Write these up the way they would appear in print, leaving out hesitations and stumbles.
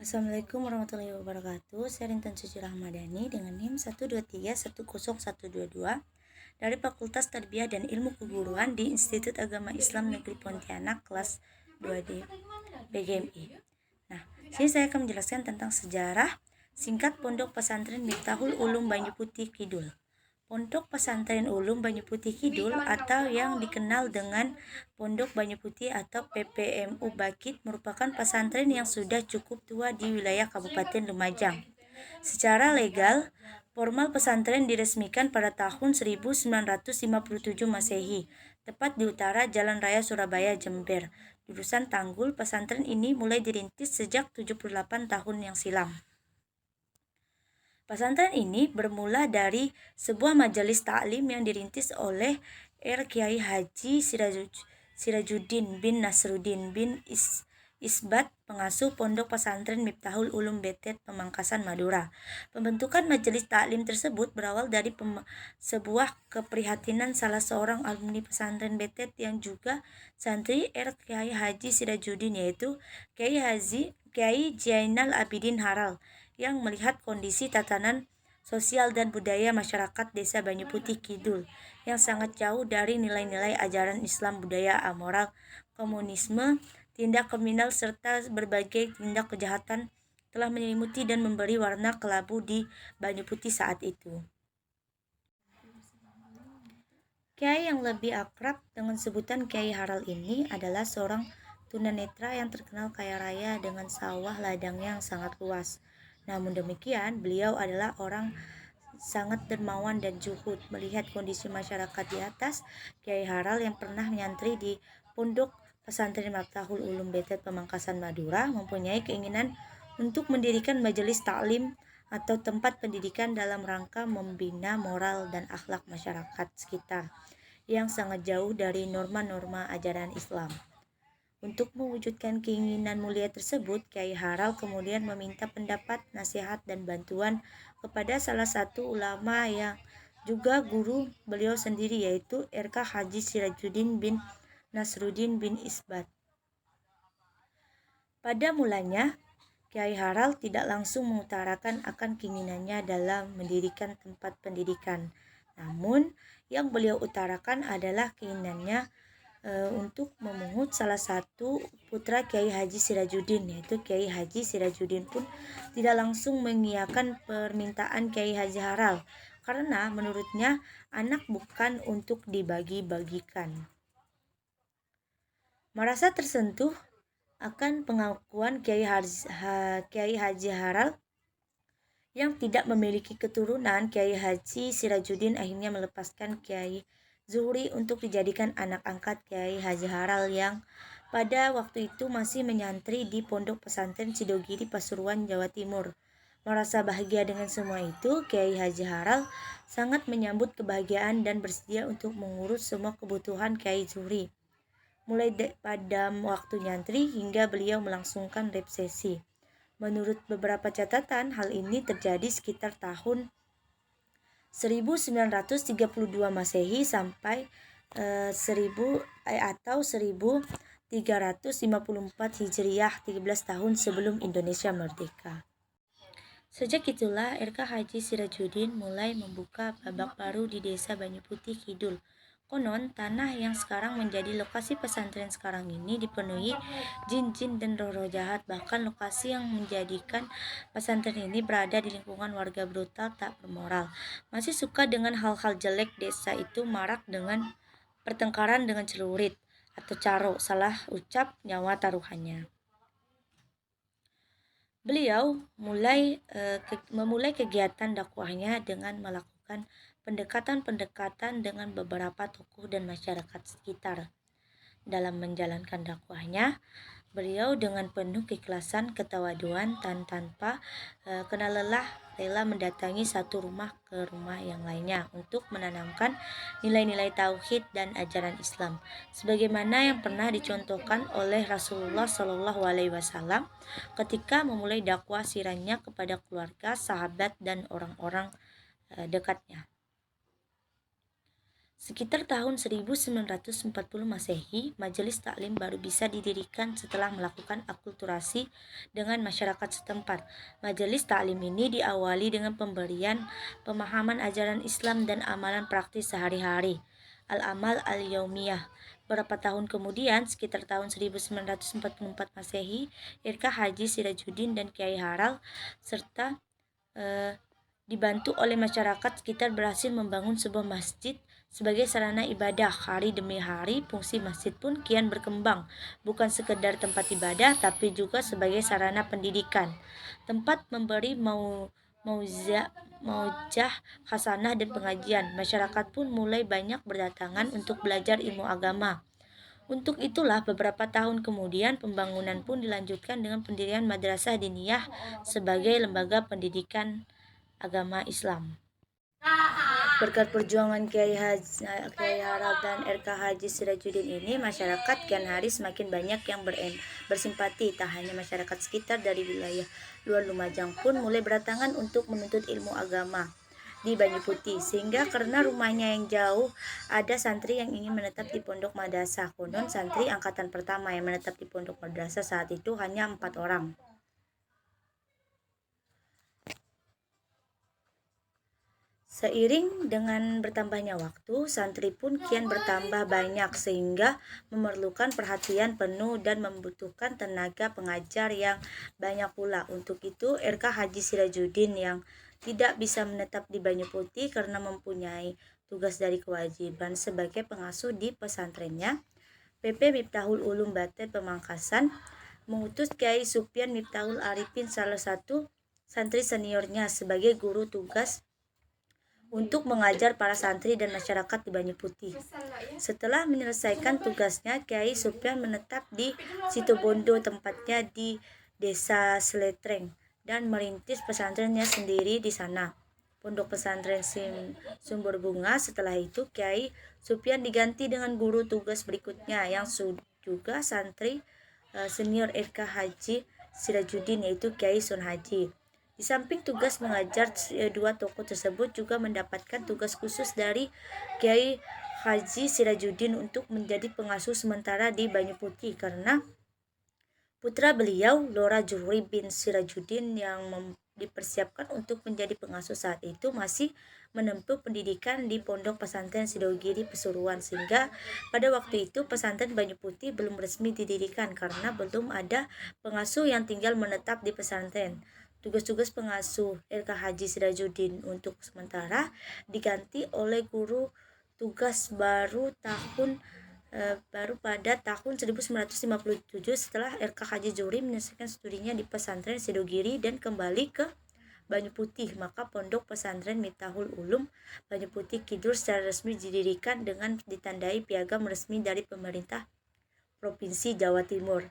Assalamualaikum warahmatullahi wabarakatuh. Saya Rintan Suci Rahmadani dengan NIM 1231022 dari Fakultas Tarbiyah dan Ilmu Keguruan di Institut Agama Islam Negeri Pontianak kelas 2D PGMI. Nah, sini saya akan menjelaskan tentang sejarah singkat Pondok Pesantren Miftahul Ulum Banyu Putih Kidul. Pondok Pesantren Ulum Banyu Putih Kidul atau yang dikenal dengan Pondok Banyu Putih atau PPMU Bakit merupakan pesantren yang sudah cukup tua di wilayah Kabupaten Lumajang. Secara legal, formal pesantren diresmikan pada tahun 1957 Masehi, tepat di utara Jalan Raya Surabaya Jember. Jurusan Tanggul, pesantren ini mulai dirintis sejak 78 tahun yang silam. Pesantren ini bermula dari sebuah majelis taklim yang dirintis oleh Kiai Haji Sirajuddin bin Nasruddin bin Isbat, pengasuh Pondok Pesantren Miftahul Ulum Betet, Pamangkasan, Madura. Pembentukan majelis taklim tersebut berawal dari sebuah keprihatinan salah seorang alumni pesantren Betet yang juga santri Kiai Haji Sirajuddin, yaitu Kiai Jainal Abidin Haral, yang melihat kondisi tatanan sosial dan budaya masyarakat Desa Banyu Putih Kidul yang sangat jauh dari nilai-nilai ajaran Islam, budaya amoral, komunisme, tindak kriminal, serta berbagai tindak kejahatan telah menyelimuti dan memberi warna kelabu di Banyu Putih saat itu. Kiai yang lebih akrab dengan sebutan Kiai Haral ini adalah seorang tunanetra yang terkenal kaya raya dengan sawah ladang yang sangat luas. Namun demikian, beliau adalah orang sangat dermawan dan zuhud. Melihat kondisi masyarakat di atas, Kiai Haral yang pernah menyantri di Pondok Pesantren Miftahul Ulum Betet, Pamangkasan, Madura, mempunyai keinginan untuk mendirikan majelis taklim atau tempat pendidikan dalam rangka membina moral dan akhlak masyarakat sekitar yang sangat jauh dari norma-norma ajaran Islam. Untuk mewujudkan keinginan mulia tersebut, Kiai Haral kemudian meminta pendapat, nasihat, dan bantuan kepada salah satu ulama yang juga guru beliau sendiri, yaitu RK Haji Sirajuddin bin Nasruddin bin Isbat. Pada mulanya, Kiai Haral tidak langsung mengutarakan akan keinginannya dalam mendirikan tempat pendidikan. Namun, yang beliau utarakan adalah keinginannya untuk memungut salah satu putra Kiai Haji Sirajuddin, yaitu Kiai Haji Sirajuddin pun tidak langsung mengiyakan permintaan Kiai Haji Haral karena menurutnya anak bukan untuk dibagi-bagikan. Merasa tersentuh akan pengakuan Kiai Haji Haral yang tidak memiliki keturunan, Kiai Haji Sirajuddin akhirnya melepaskan Kiai Zuhri untuk dijadikan anak angkat Kiai Haji Haral yang pada waktu itu masih menyantri di Pondok Pesantren Sidogiri, Pasuruan, Jawa Timur. Merasa bahagia dengan semua itu, Kiai Haji Haral sangat menyambut kebahagiaan dan bersedia untuk mengurus semua kebutuhan Kiai Zuhri, mulai pada waktu nyantri hingga beliau melangsungkan resepsi. Menurut beberapa catatan, hal ini terjadi sekitar tahun 1932 Masehi sampai 1354 Hijriah, 13 tahun sebelum Indonesia merdeka. Sejak itulah RK Haji Sirajuddin mulai membuka babak baru di Desa Banyu Putih Kidul. Konon, tanah yang sekarang menjadi lokasi pesantren sekarang ini dipenuhi jin-jin dan roh-roh jahat. Bahkan lokasi yang menjadikan pesantren ini berada di lingkungan warga brutal tak bermoral. Masih suka dengan hal-hal jelek, desa itu marak dengan pertengkaran dengan celurit atau caro, salah ucap nyawa taruhannya. Beliau memulai kegiatan dakwahnya dengan melakukan pendekatan dengan beberapa tokoh dan masyarakat sekitar. Dalam menjalankan dakwahnya, beliau dengan penuh keikhlasan, ketawaduan, tanpa kenal lelah rela mendatangi satu rumah ke rumah yang lainnya untuk menanamkan nilai-nilai tauhid dan ajaran Islam, sebagaimana yang pernah dicontohkan oleh Rasulullah SAW ketika memulai dakwah sirahnya kepada keluarga, sahabat, dan orang-orang dekatnya. Sekitar tahun 1940 Masehi, Majelis Taklim baru bisa didirikan setelah melakukan akulturasi dengan masyarakat setempat. Majelis Taklim ini diawali dengan pemberian pemahaman ajaran Islam dan amalan praktis sehari-hari. Al-Amal Al-Yaumiyah. Beberapa tahun kemudian, sekitar tahun 1944 Masehi, RK Haji Sirajuddin dan Kiai Haral serta dibantu oleh masyarakat sekitar berhasil membangun sebuah masjid sebagai sarana ibadah. Hari demi hari, fungsi masjid pun kian berkembang, bukan sekedar tempat ibadah, tapi juga sebagai sarana pendidikan, tempat memberi maujah hasanah dan pengajian. Masyarakat pun mulai banyak berdatangan untuk belajar ilmu agama. Untuk itulah beberapa tahun kemudian pembangunan pun dilanjutkan dengan pendirian Madrasah Diniyah sebagai lembaga pendidikan agama Islam. Berkat perjuangan Kiai Haral dan RK Haji Sirajuddin ini, masyarakat kian hari semakin banyak yang bersimpati. Tak hanya masyarakat sekitar dari wilayah luar Lumajang pun mulai berdatangan untuk menuntut ilmu agama di Banyu Putih, sehingga karena rumahnya yang jauh, ada santri yang ingin menetap di pondok madrasah. Konon santri angkatan pertama yang menetap di pondok madrasah saat itu hanya 4 orang. Seiring dengan bertambahnya waktu, santri pun kian bertambah banyak sehingga memerlukan perhatian penuh dan membutuhkan tenaga pengajar yang banyak pula. Untuk itu, RK Haji Sirajuddin yang tidak bisa menetap di Banyu Putih karena mempunyai tugas dari kewajiban sebagai pengasuh di pesantrennya, PP Miftahul Ulum Bate Pemangkasan mengutus Kiai Supyan Miftahul Arifin, salah satu santri seniornya, sebagai guru tugas untuk mengajar para santri dan masyarakat di Banyu Putih. Setelah menyelesaikan tugasnya, Kiai Supyan menetap di Situbondo, tempatnya di Desa Seletreng, dan merintis pesantrennya sendiri di sana, Pondok Pesantren Sumber Bunga. Setelah itu, Kiai Supyan diganti dengan guru tugas berikutnya yang juga santri senior RK Haji Sirajuddin, yaitu Kiai Sun Haji. Di samping tugas mengajar, dua tokoh tersebut juga mendapatkan tugas khusus dari Kiai Haji Sirajuddin untuk menjadi pengasuh sementara di Banyu Putih, karena putra beliau, Lora Juhri bin Sirajuddin, yang dipersiapkan untuk menjadi pengasuh saat itu masih menempuh pendidikan di Pondok Pesantren Sidogiri Pesuruan, sehingga pada waktu itu pesantren Banyu Putih belum resmi didirikan karena belum ada pengasuh yang tinggal menetap di pesantren. Tugas-tugas pengasuh RK Haji Sirajuddin untuk sementara diganti oleh guru tugas baru pada tahun 1957 setelah RK Haji Juhri menyelesaikan studinya di pesantren Sidogiri dan kembali ke Banyu Putih. Maka Pondok Pesantren Miftahul Ulum Banyu Putih Kidul secara resmi didirikan dengan ditandai piagam resmi dari pemerintah Provinsi Jawa Timur.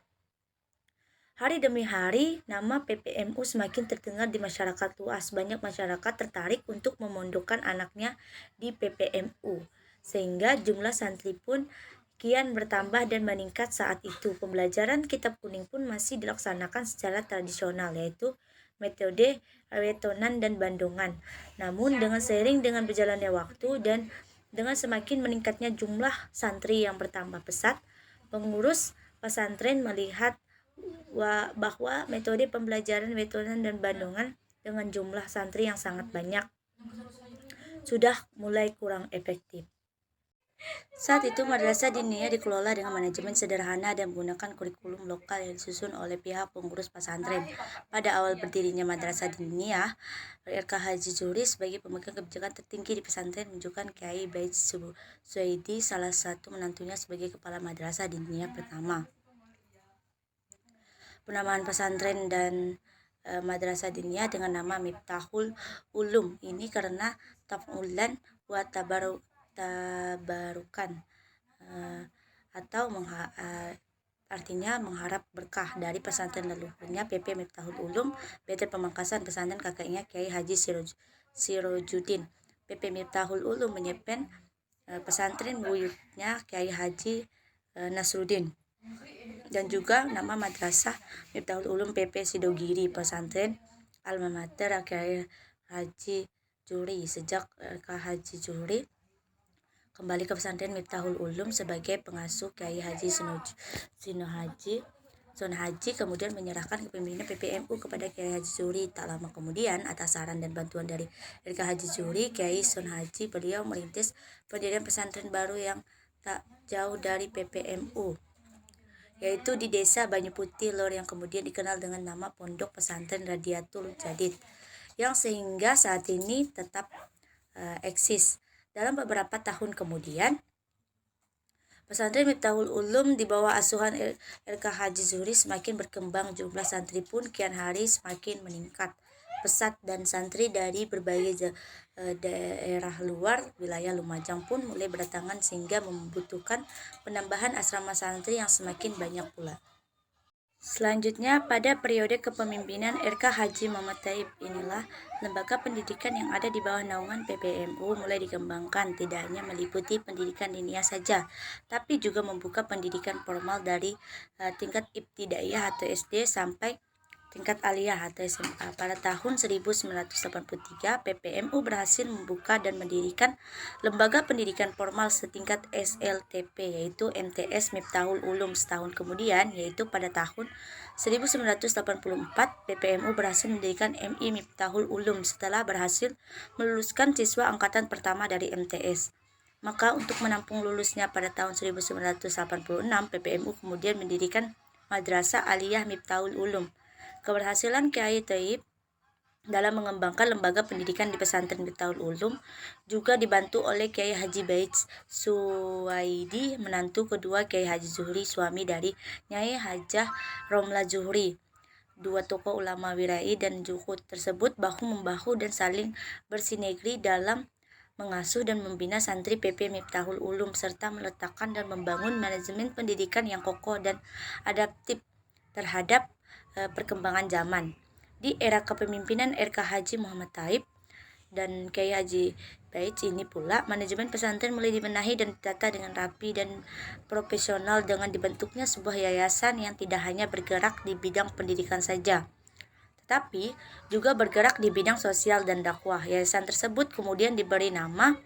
Hari demi hari, nama PPMU semakin terdengar di masyarakat luas. Banyak masyarakat tertarik untuk memondokkan anaknya di PPMU, sehingga jumlah santri pun kian bertambah dan meningkat saat itu. Pembelajaran kitab kuning pun masih dilaksanakan secara tradisional, yaitu metode wetonan dan bandongan. Namun dengan seiring dengan berjalannya waktu dan dengan semakin meningkatnya jumlah santri yang bertambah pesat, pengurus pesantren melihat bahwa metode pembelajaran wetonan dan bandongan dengan jumlah santri yang sangat banyak sudah mulai kurang efektif. Saat itu Madrasah Diniyah dikelola dengan manajemen sederhana dan menggunakan kurikulum lokal yang disusun oleh pihak pengurus pesantren. Pada awal berdirinya Madrasah Diniyah, RK Haji Juhri sebagai pemegang kebijakan tertinggi di pesantren menunjukkan Kiai Bait Suwaidi, salah satu menantunya, sebagai kepala Madrasah Diniyah pertama. Penamaan pesantren dan Madrasah Diniyah dengan nama Miftahul Ulum ini karena taf'ulan wa tabarukan, atau artinya mengharap berkah dari pesantren leluhurnya PP Miftahul Ulum PT Pemangkasan, pesantren kakeknya Kiai Haji Sirajuddin. PP Miftahul Ulum menyiapkan pesantren buyutnya Kiai Haji Nasruddin, dan juga nama Madrasah Miftahul Ulum PP Sidogiri, pesantren alma mater Kiai Haji Juhri. Sejak Kiai Haji Juhri kembali ke pesantren Miftahul Ulum sebagai pengasuh Kiai Haji Sunan Haji, kemudian menyerahkan kepemimpinan PPMU kepada Kiai Haji Zuhri. Tak lama kemudian, atas saran dan bantuan dari RK Haji Zuhri, Kiai Sunan Haji, beliau merintis pendirian pesantren baru yang tak jauh dari PPMU, yaitu di Desa Banyu Putih Lor, yang kemudian dikenal dengan nama Pondok Pesantren Radiatul Jadid, yang sehingga saat ini tetap eksis. Dalam beberapa tahun kemudian, pesantren Miftahul Ulum di bawah asuhan RK Haji Zuhri semakin berkembang, jumlah santri pun kian hari semakin meningkat pesat, dan santri dari berbagai daerah luar wilayah Lumajang pun mulai berdatangan sehingga membutuhkan penambahan asrama santri yang semakin banyak pula. Selanjutnya, pada periode kepemimpinan RK Haji Muhammad Thaib inilah lembaga pendidikan yang ada di bawah naungan PPMU mulai dikembangkan, tidak hanya meliputi pendidikan diniyah saja, tapi juga membuka pendidikan formal dari tingkat ibtidaiyah atau SD sampai tingkat aliyah atau SMA. Pada tahun 1983, PPMU berhasil membuka dan mendirikan lembaga pendidikan formal setingkat SLTP, yaitu MTS Miftahul Ulum. Setahun kemudian, yaitu pada tahun 1984, PPMU berhasil mendirikan MI Miftahul Ulum setelah berhasil meluluskan siswa angkatan pertama dari MTS. Maka untuk menampung lulusnya pada tahun 1986, PPMU kemudian mendirikan Madrasah Aliyah Miftahul Ulum. Keberhasilan Kiai Thaib dalam mengembangkan lembaga pendidikan di pesantren Miftahul Ulum juga dibantu oleh Kiai Haji Baits Suwaidi, menantu kedua Kiai Haji Zuhri, suami dari Nyai Hajah Romla Zuhri. Dua tokoh ulama wirai dan zuhud tersebut bahu-membahu dan saling bersinergi dalam mengasuh dan membina santri PP Miftahul Ulum, serta meletakkan dan membangun manajemen pendidikan yang kokoh dan adaptif terhadap perkembangan zaman. Di era kepemimpinan RK Haji Muhammad Thaib dan Kiai Haji Baits ini pula, manajemen pesantren mulai dibenahi dan ditata dengan rapi dan profesional dengan dibentuknya sebuah yayasan yang tidak hanya bergerak di bidang pendidikan saja, tetapi juga bergerak di bidang sosial dan dakwah. Yayasan tersebut kemudian diberi nama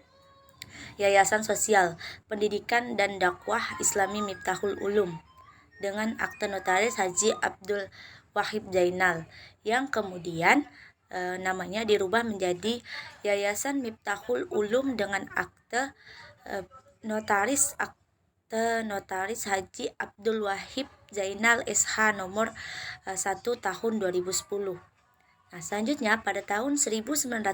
Yayasan Sosial, Pendidikan dan Dakwah Islami Miftahul Ulum, dengan akte notaris Haji Abdul Wahid Zainal, yang kemudian namanya dirubah menjadi Yayasan Miftahul Ulum dengan akte notaris Haji Abdul Wahid Zainal SH nomor 1 tahun 2010. Nah, selanjutnya pada tahun 1990,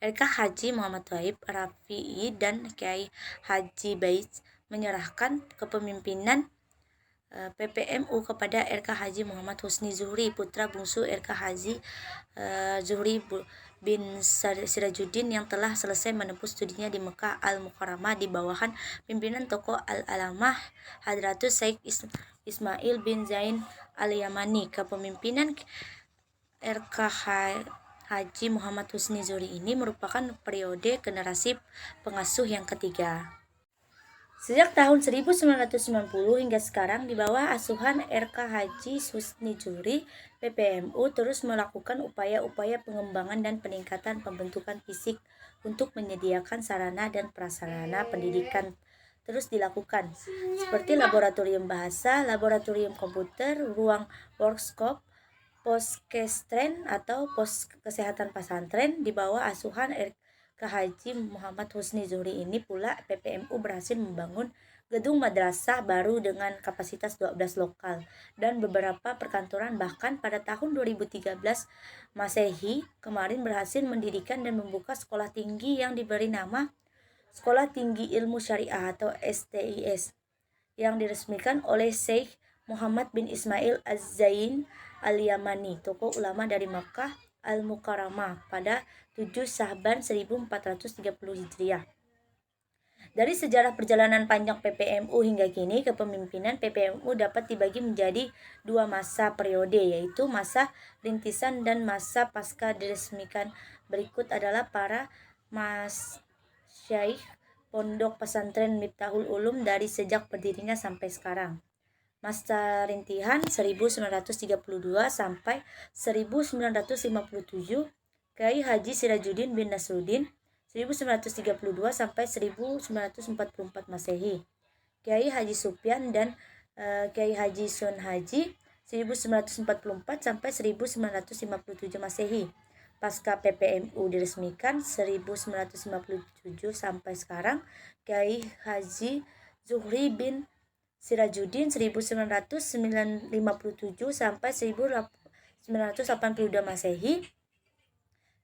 RK Haji Muhammad Thaib Rafi'i dan Kiai Haji Baits menyerahkan kepemimpinan PPMU kepada RK Haji Muhammad Husni Zuhri, putra bungsu RK Haji Zuhri bin Sirajuddin, yang telah selesai menempuh studinya di Mekah Al-Mukarramah di bawahan pimpinan tokoh Al-Alamah Hadratus Syekh Ismail bin Zain Al-Yamani. Kepemimpinan RK Haji Muhammad Husni Zuhri ini merupakan periode generasi pengasuh yang ketiga. Sejak tahun 1990 hingga sekarang, di bawah asuhan RK Haji Husni Zuhri, PPMU terus melakukan upaya-upaya pengembangan dan peningkatan pembentukan fisik untuk menyediakan sarana dan prasarana pendidikan terus dilakukan, seperti laboratorium bahasa, laboratorium komputer, ruang workshop, poskestren atau pos kesehatan pesantren. Di bawah asuhan RK Haji Muhammad Husni Zuhri ini pula, PPMU berhasil membangun gedung madrasah baru dengan kapasitas 12 lokal dan beberapa perkantoran. Bahkan pada tahun 2013 Masehi kemarin berhasil mendirikan dan membuka sekolah tinggi yang diberi nama Sekolah Tinggi Ilmu Syariah atau STIS, yang diresmikan oleh Syekh Muhammad bin Ismail Az-Zain Al-Yamani, tokoh ulama dari Makkah Al-Mukarramah, pada 7 Syahban 1430 Hijriah. Dari sejarah perjalanan panjang PPMU hingga kini, kepemimpinan PPMU dapat dibagi menjadi dua masa periode, yaitu masa rintisan dan masa pasca diresmikan. Berikut adalah para masyaikh Pondok Pesantren Miftahul Ulum dari sejak berdirinya sampai sekarang. Masa rintihan 1932 sampai 1957, Kiai Haji Sirajuddin bin Nasruddin 1932 sampai 1944 Masehi. Kiai Haji Supyan dan Kiai Haji Sun Haji 1944 sampai 1957 Masehi. Pasca PPMU diresmikan 1957 sampai sekarang, Kiai Haji Zuhri bin Sirajuddin 1957 sampai 1982 Masehi.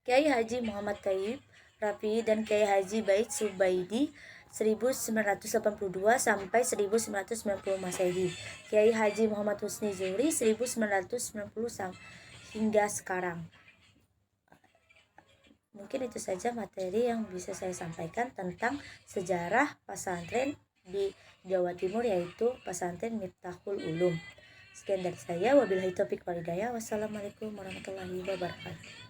Kiai Haji Muhammad Thayyib Rafi'i dan Kiai Haji Bait Subaidi 1982 sampai 1990 Masehi. Kiai Haji Muhammad Husni Zuhri 1990 hingga sekarang. Mungkin itu saja materi yang bisa saya sampaikan tentang sejarah pesantren di Jawa Timur, yaitu pesantren Miftahul Ulum. Sekian dari saya, wabillahi taufiq wal hidayah. Wassalamualaikum warahmatullahi wabarakatuh.